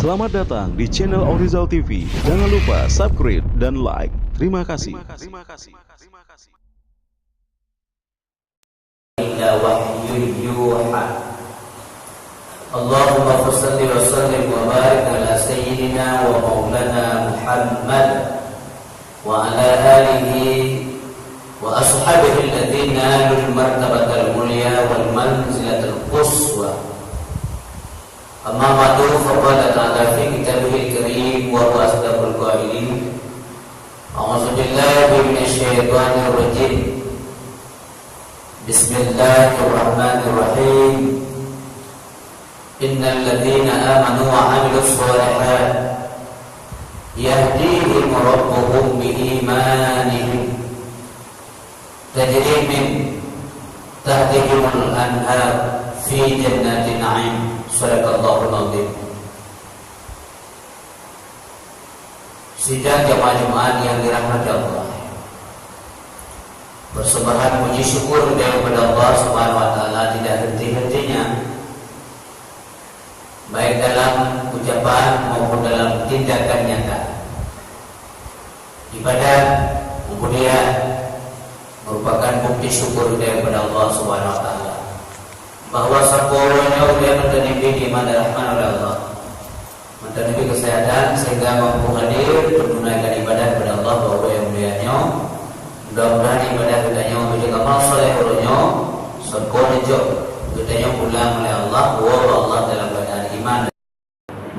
Selamat datang di channel Orizal TV. Jangan lupa subscribe dan like. Terima kasih. Allahumma salli wa sallim wa barik ala sayyidina wa maulana Muhammad wa ala alihi wa ashabihi alladhina nalul martabatal mulya wal manzilatal quswa. Amma ba'du, faqala ta'ala fi kitabihil karim wa huwa asdaqul qailin. A'udzu billahi minasy syaithanir rajim. Bismillahirrahmanirrahim. Innal ladzina amanu wa 'amilus shalihat yahdihim rabbuhum biimanihim tajri min tahtihimul anhar fi jannatin 'ain. Sadaqallahul azim. Sidang jamaah Jumat yang dirahmati Allah, persembahan puji syukur kepada Allah Subhanahu wa taala tidak henti-hentinya, baik dalam ucapan maupun dalam tindakan nyata. Ibadah kemudian merupakan bukti syukur kepada Allah Subhanahu wa taala bahwa sempurna udah menjadi di mana rahman oleh Allah, menjadi kesehatan sehingga mampu hadir menunaikan ibadah kepada Allah bahwa yang mulianya. Mudah-mudahan ibadah kitanya menjadi amal soleh olehnya sempurna kitanya pulang oleh Allah bahwa Allah dalam keadaan iman.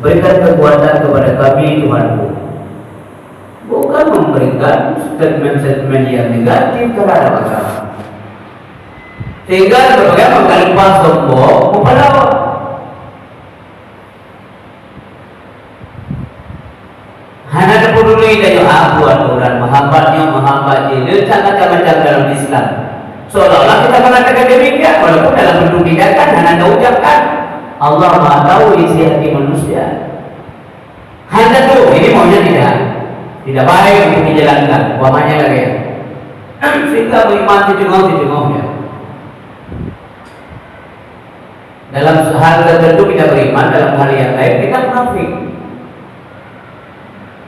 Berikan kekuatan kepada kami Tuhanku, bukan memberikan statement-statement yang negatif terhadap agama, sehingga berbagai mengkalimat sombong kepada Allah. Hanya peduli dengan aku aturan menghambat letak macam-macam dalam Islam. Seolah-olah kita mengatakan demikian, walaupun dalam bentuk tindakan hanya ucapkan. Allah Maha tahu isi hati manusia. Hanya tu ini maunya tidak baik untuk dijalankan. Umpamanya lagi, sehingga beriman tijungau-tijungaunya. Dalam hal tertentu kita beriman, dalam hal yang lain kita munafik.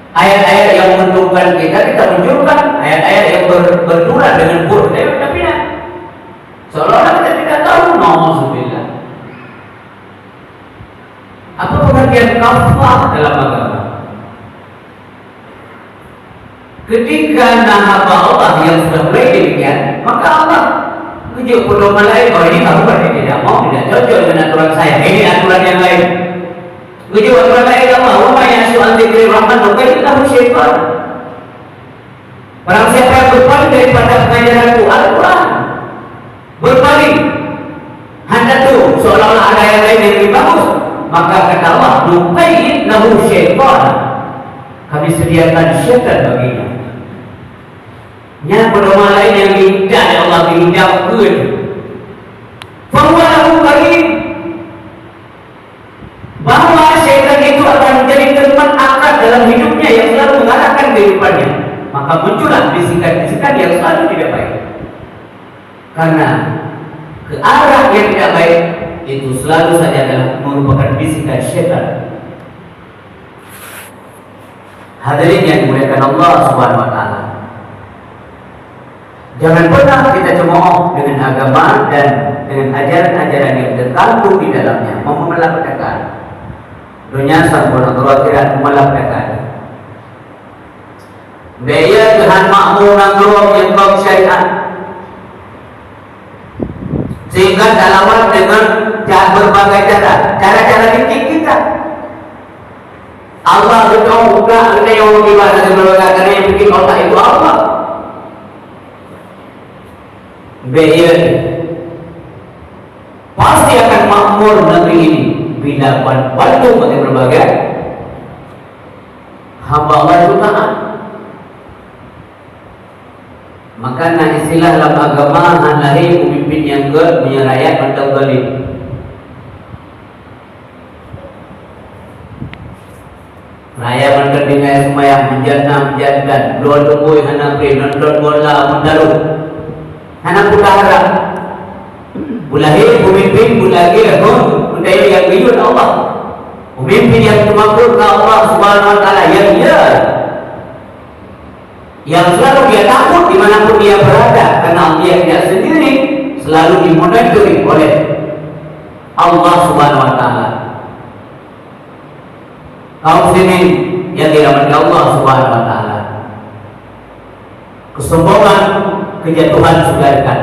Ayat-ayat yang menentukan kita munculkan. Ayat-ayat yang berturan dengan buruk, tapi seolah-olah kita tidak tahu. Nauzubillah. Apa pengertian kafah dalam agama? Ketika nama Allah yang sudah mulai demikian, maka Allah ujuk pedoman lain. Oh, ini kamu berarti tidak mau, tidak cocok dengan aturan saya. Ini aturan yang lain. Ujuk aturan lain Allah. Wa ya su'al dzikri rahman wa kaitahu syaitan. Barang siapa yang berpaling daripada pengajaranku Al-Quran, berpaling hanya tu seolah-olah ada yang lain yang lebih bagus, maka kata Allah, nuqayyid lahu syaitan, kami sediakan syaitan baginya. Yang pedoman lain yang diindah Allah diindahkan, fahuwa lahu qarin, bahwa syaitan itu akan menjadi teman akrab dalam hidupnya yang selalu mengarahkan kehidupannya. Maka muncullah bisikan-bisikan yang selalu tidak baik. Karena ke arah yang tidak baik itu selalu saja adalah merupakan bisikan syaitan. Hadirin yang dimuliakan Allah Subhanahu wa taala, jangan pernah kita cemooh dengan agama dan dengan ajaran-ajaran yang terkandung di dalamnya, memalapetkan dunia sempurna akhirat, memalapetkan daya Tuhan makmur nanggung yang kau syariat, sehingga dalam dengan berbagai cara-cara didik kita. Allah berdoa buka kita yang beribadah dan berbagai yang bikin otak itu Allah. Daya pasti akan makmur negeri ini bila bantu bagi berbagai hamba Allah itu taat. Maka istilah dalam agama hanlahi pemimpin yang menyerayat atau galim. Raya menterdengar semayang menjana luar tembui hana pri nonton bola mendalu hana putara bulahi pemimpin bulagi lahum budaya yang biyun Allah Pemimpin yang bermakmur ke Allah Subhanahu wa taala yang selalu dia takut dimanapun dia berada, karena dia tidak sendiri, selalu dimonitori oleh Allah Subhanahu wa taala. Kaum muslimin yang dirahmati Allah Subhanahu wa taala, kesombongan, kejatuhan sudah dekat.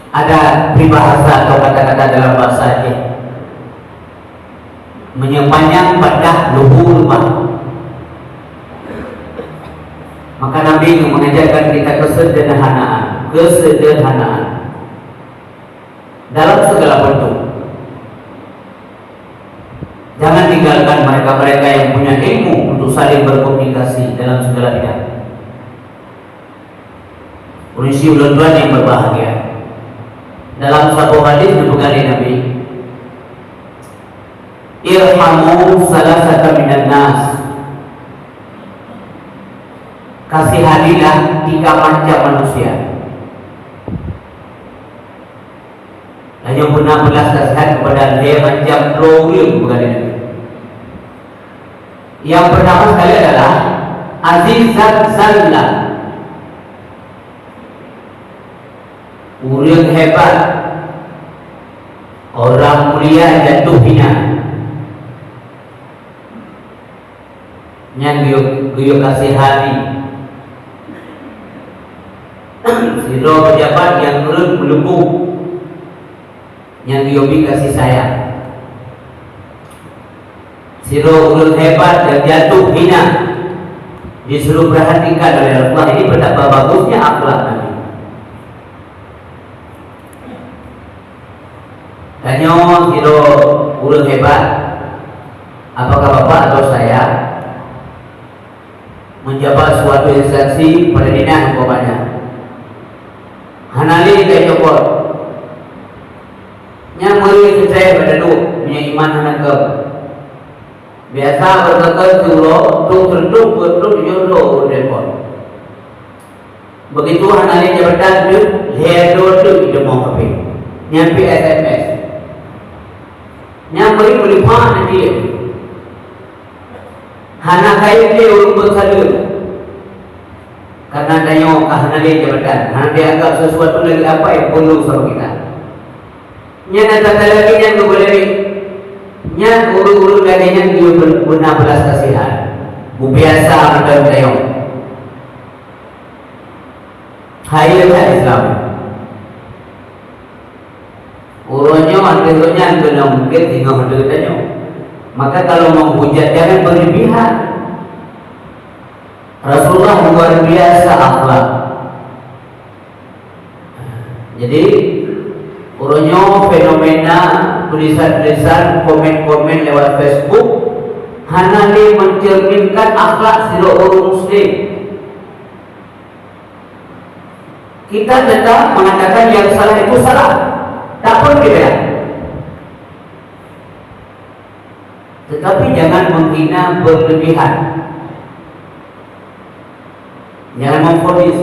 Ada peribahasa atau kata-kata dalam bahasa Aceh, menyempanyang pada luhur rumah. Maka Nabi mengajarkan kita kesederhanaan dalam segala bentuk. Jangan tinggalkan mereka-mereka yang punya ilmu untuk saling berkomunikasi dalam segala bidang. Kondisi ulun-ulun yang berbahagia. Dalam satu hadis dibekali Nabi, irhamu salasata minan nas, kasihanilah 3 macam manusia. Dan yang benar belas kasihan kepada dia macam logil bukan Nabi. Yang pertama sekali adalah azizan zallah, orang hebat, orang mulia jatuh hina. Yang dia kasihani, siro pejabat yang turun melumpuh, yang diobi kasih sayang. Siro ulun hebat yang jatuh hina, disuruh perhatikan oleh Allah. Ini betapa bagusnya akhlak Nabi. Tanya siro ulun hebat, apakah bapak atau saya menjabat suatu instansi pada dinas umpamanya, hanali kaya cokot yang meri saya pada dulu punya iman hanakam biasa berkata dulu tuk jodoh repot. Begitu hanali jabatan tu ledo tu itu mau kape nyampe SMS yang meri melipah nanti hana kaya dia urut bersalur karena tanya hanali jabatan, hana dia anggap sesuatu lagi apa yang perlu sama kita. Nya ada lagi yang boleh nya uru-uru lagi yang dia benar belas kasihan. Bu biasa macam tayong. Hayat Islam. Urunya akhirnya kena mungkin tinggal ada tanya. Maka kalau mau hujat jangan berlebihan. Rasulullah luar biasa akhlak. Jadi uronyo fenomena tulisan-tulisan, komen-komen lewat Facebook hanya mencerminkan akhlak seluruh muslim. Kita tetap mengatakan yang salah itu salah, tak pun beda. Tetapi jangan menghina berlebihan, jangan memfonis.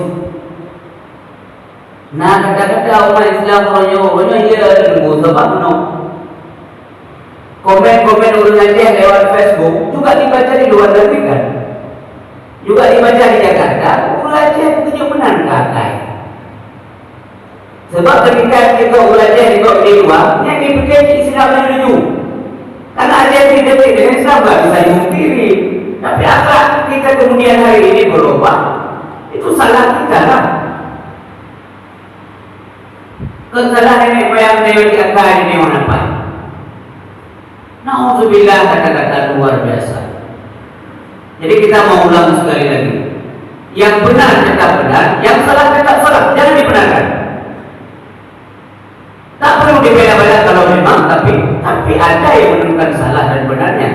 Nah, kata-kata umat Islam orang dia ada sebab no. Komen-komen urusan dia lewat Facebook juga dibaca di luar negeri kan, juga dibaca di Jakarta. Urusan punya benar kakai. Sebab ketika kita urusan di luar, yang dipikir Islam dulu. Karena ada yang tidak dengan Islam tak bisa dipungkiri. Tapi apa kita kemudian hari ini berubah? Itu salah kita lah. Kesalahan ini yang dewa dikatakan ini apa? Na'udzubillah, kata-kata luar biasa. Jadi kita mau ulang sekali lagi. Yang benar tetap benar, yang salah tetap salah. Jangan dibenarkan. Tak perlu dibeda-beda kalau memang, tapi ada yang menentukan salah dan benarnya.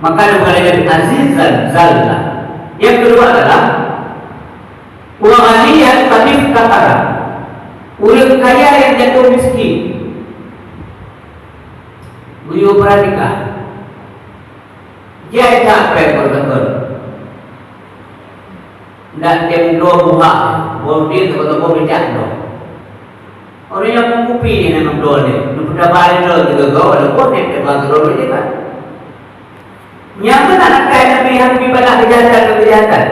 Maka boleh jadi azizan zallah. Yang kedua adalah wa ghaniyan qadif katara. Orang kaya yang jatuh miskin. Beliau perhatikan, dia capek bertegur. Dan dia dua buah, boleh dia atau boleh jatuh. Orang yang mengkupi ni memang doa ni. Nupada balik doa juga kau, ada pun ni tebak doa ni kan. Yang mana nak kaya Nabi yang lebih banyak kejahatan.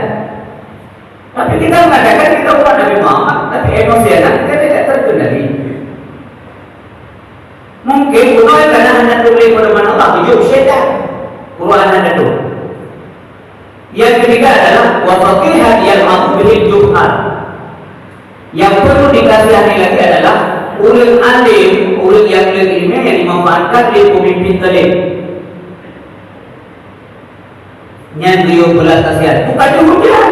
Tapi kita mengatakan kita bukan Nabi Muhammad, tapi emosi anak kita tidak terkendali. Mungkin bukan kerana anda tulis pada mana Allah hidup syaitan. Quran anda tu. Yang ketiga adalah wafaqihan yang mampu berhidupan. Yang perlu dikasihani lagi adalah ulil alim, ulil yang ilmu yang dimanfaatkan oleh pemimpin telim. Yang beliau belas kasihan bukan dihujat.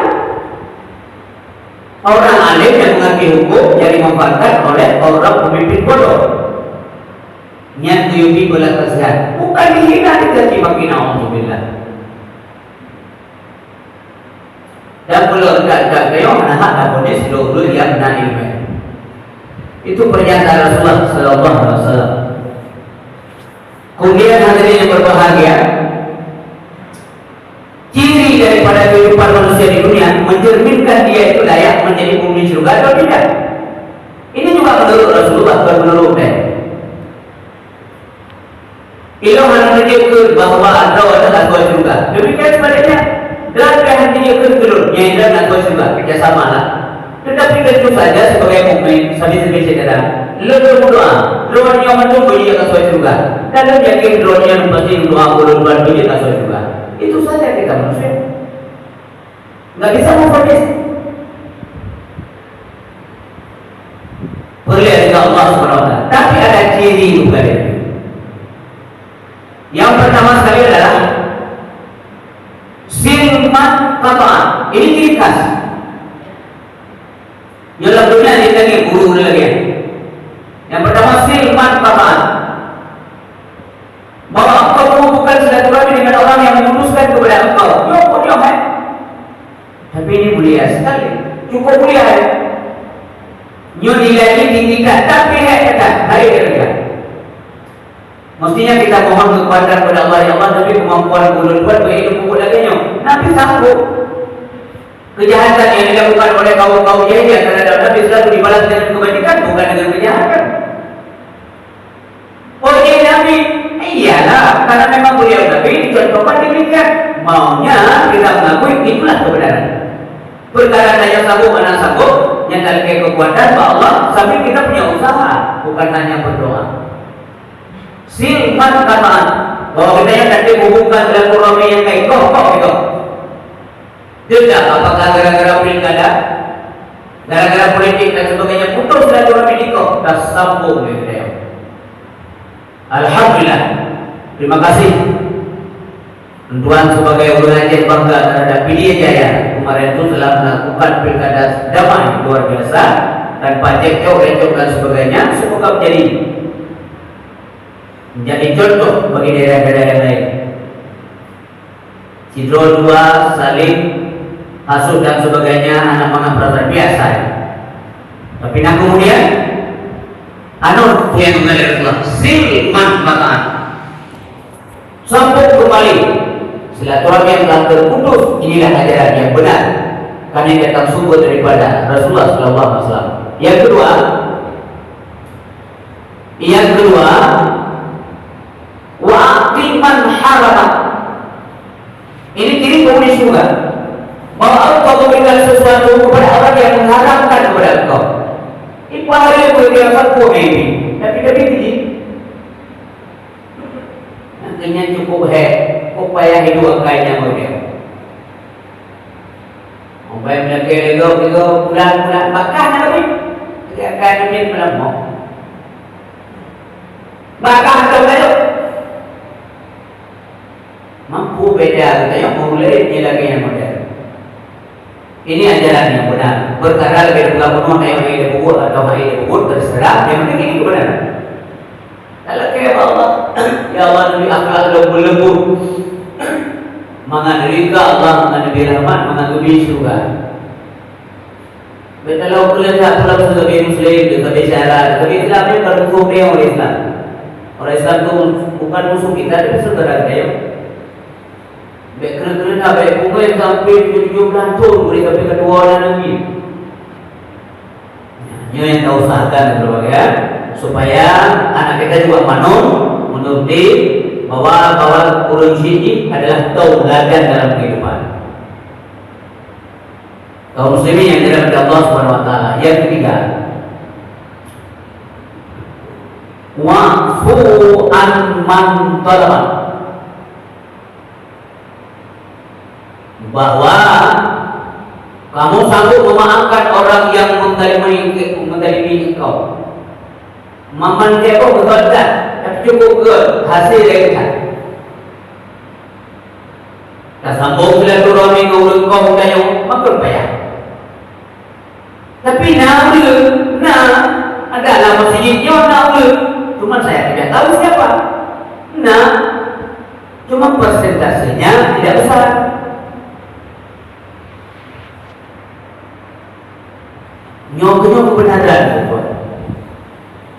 Orang alim yang mengerti hukum yang dimanfaatkan oleh orang pemimpin bodoh. Yang beliau belas kasihan bukan dihina, dicaci maki, na'udzubillah. Dan belum tak kayo menahan abonis seluruh yang benar ilmu. Itu pernyataan Rasulullah sallallahu alaihi wasallam. Kemudian hadirin yang berbahagia, ciri daripada kehidupan manusia di dunia mencerminkan dia itu layak menjadi penghuni surga atau tidak. Ini juga menurut Rasulullah, bukan menurut saya. Ilah menunjukkan bahawa anda adalah ahli surga. Demikian sebaliknya. Dan hati dia kedulur, yang tidak nak bersyukur, kerjasama lah. Tetapi tentu saja sebagai mukmin, sambil-sambil cedera, lebih berdoa, doa yang menunggu dia akan bersyukur. Dan lebih yakin doa yang pasti doa berdoa dia akan bersyukur. Itu saja kita manusia. Tidak bisa memfonis. Perlihat dengan Allah SWT. Tapi ada ciri bukan itu. Yang pertama sekali adalah silman qata'an. Ini ciri khas. Yang lainnya ini lagi guru lagi. Yang pertama silman qata'an. Bahwa engkau menghubungkan silaturahmi dengan orang yang memutuskan kepada engkau. Yo, tapi ini mulia sekali. Cukup mulia. Nyo nilai tinggikan tapi kata baik dia. Mestinya kita mohon kekuatan kepada Allah, ya Allah, tapi kemampuan bulan buat bagi ilmu lagi nyo. Nabi sanggup. Kejahatan yang dilakukan oleh kaum-kaum jahiliyah terhadap Nabi selalu dibalas dengan kebajikan, bukan dengan kejahatan. Oh iya Nabi, iyalah, karena memang beliau Nabi dicontohkan demikian. Maunya kita mengakui itulah kebenaran. Perkara yang sanggup mana sanggup, nyatakan kekuatan Allah sambil kita punya usaha, bukan hanya berdoa. Silman qata'an, bahwa kita yang nanti hubungkan silaturahmi yang kayak kok gitu. Tidak, apakah gara-gara pilkada, gara-gara politik dan sebagainya putus silaturahmi di kok, tak sambung gitu ya. Alhamdulillah, terima kasih. Tuan sebagai pengajar bangga terhadap Pidijaya Jaya kemarin itu telah melakukan pilkada damai luar biasa tanpa cekcok dan sebagainya. Semoga menjadi contoh bagi daerah-daerah yang lain. Cidro 2 saling hasut dan sebagainya, anak-anak perasaan biasa. Tapi nak kemudian anur yang mengalir Allah silman qata'an, sambung kembali silaturahmi yang telah terputus. Inilah ajaran yang benar karena yang datang sumber daripada Rasulullah SAW. Yang kedua wa'aqiman haramat. Ini ciri penghuni surga, bahwa engkau memberikan sesuatu kepada orang yang mengharamkan kepada engkau. Itu hari yang berkirakan ini. Tapi ini nantinya cukup upaya hidup kayaknya mereka. Upaya mereka bulan-bulan bahkan nabi dia akan nabi melampau. Bahkan kalau mampu beda katanya mulai ini lagi yang modern. Ini ajaran yang benar. Perkara lebih bukan yang ini buku atau ini buku terserah. Yang penting ini kebenaran. Kalau kayak Allah, ya Allah Nabi akal lembut, mengadirika Allah, mengadiri rahmat, mengadiri surga. Kalau kuliah pulang sebagai Muslim, sebagai syarat, sebagai Islam yang berdukung dia orang Islam. Orang Islam itu bukan musuh kita, tapi saudara kita. Kena-kena baik bunga yang sampai 17 tahun boleh sampai kedua orang lagi. Ini yang kita usahakan berbagai supaya anak kita juga manut menuruti bahwa Qur'an ini adalah tauladan dalam kehidupan kaum muslimin yang dirahmati Allah Subhanahu wa taala. Yang ketiga, wa'fu an man talaba, bahwa kamu sanggup memaafkan orang yang menzalimi engkau. Maman dia kau betul tak? Tapi cukup ke hasil dia kan? Tak sambung silaturahmi kau kau tanya makul payah. Tapi nak boleh, nak adalah masjidnya nak boleh. Cuma saya tidak tahu siapa. Nak, cuma persentasenya tidak besar. Nyok kebenaran buat.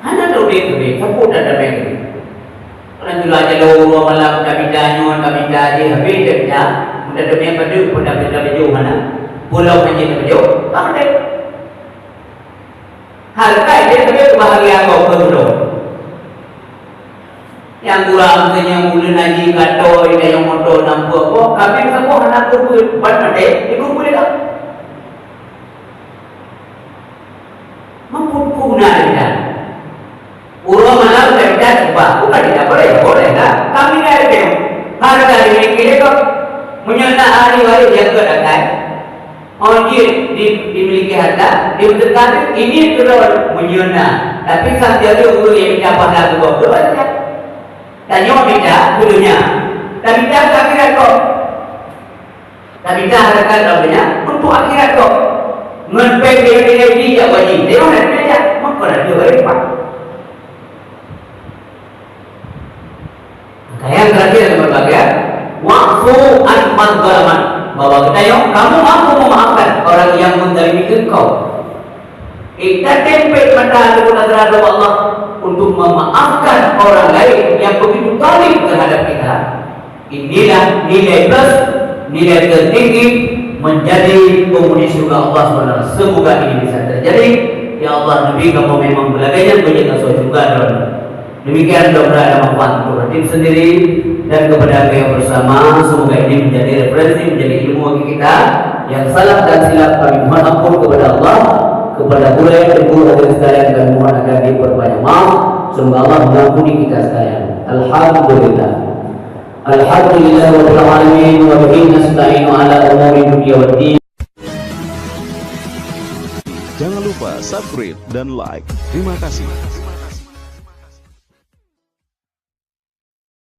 Hanya duit, siapa dah ada duit. Orang jual aja lo malam kami danyon kami dah habis dah. Mudah demi baju, mudah baju mana? Pulau menjadi baju, tak ada. Harga dia tapi kebahagiaan kau kedua. Yang kurang yang boleh lagi kata ini yang motor nampak kok kami semua anak tu buat ada ikut boleh tak? Mampu guna dia. Urang malam kita coba, bukan tidak boleh lah. Kami ni ada dia. Harga ini kita kok menyana hari-hari yang kedatangan. Orang dimiliki harta, dibetul ini terlalu menyana. Tapi sahaja dia urang yang dapat lagu kok tu aja. Tanya beda dulunya. Dan beda akhirat kok. Dan beda harga dulunya untuk akhirat kok. Menpeng dia wajib. Dia orang dia maka dia berlipat. Yang terakhir yang berbahagia, wa'fu an man zalaman, bahwa kita yang kamu mampu memaafkan orang yang menzalimi engkau. Kita tempel mata terhadap Allah untuk memaafkan orang lain yang begitu zalim terhadap kita. Inilah nilai plus, nilai tertinggi menjadi penghuni surga Allah SWT. Semoga ini bisa terjadi. Ya Allah, Nabi kamu memang belaganya menjadi surga dalam. Demikian doa manfaat untuk hati sendiri dan kepada yang bersama. Semoga ini menjadi referensi, menjadi ilmu bagi kita. Yang salah dan silap kami mohon ampun kepada Allah, kepada guru dan guru hadirin sekalian, dan mohon agar diperbanyak maaf. Semoga Allah mengampuni kita sekalian. Alhamdulillah. Alhamdulillah rabbil alamin wa bihi nasta'inu ala umuri dunya waddin. Jangan lupa subscribe dan like. Terima kasih.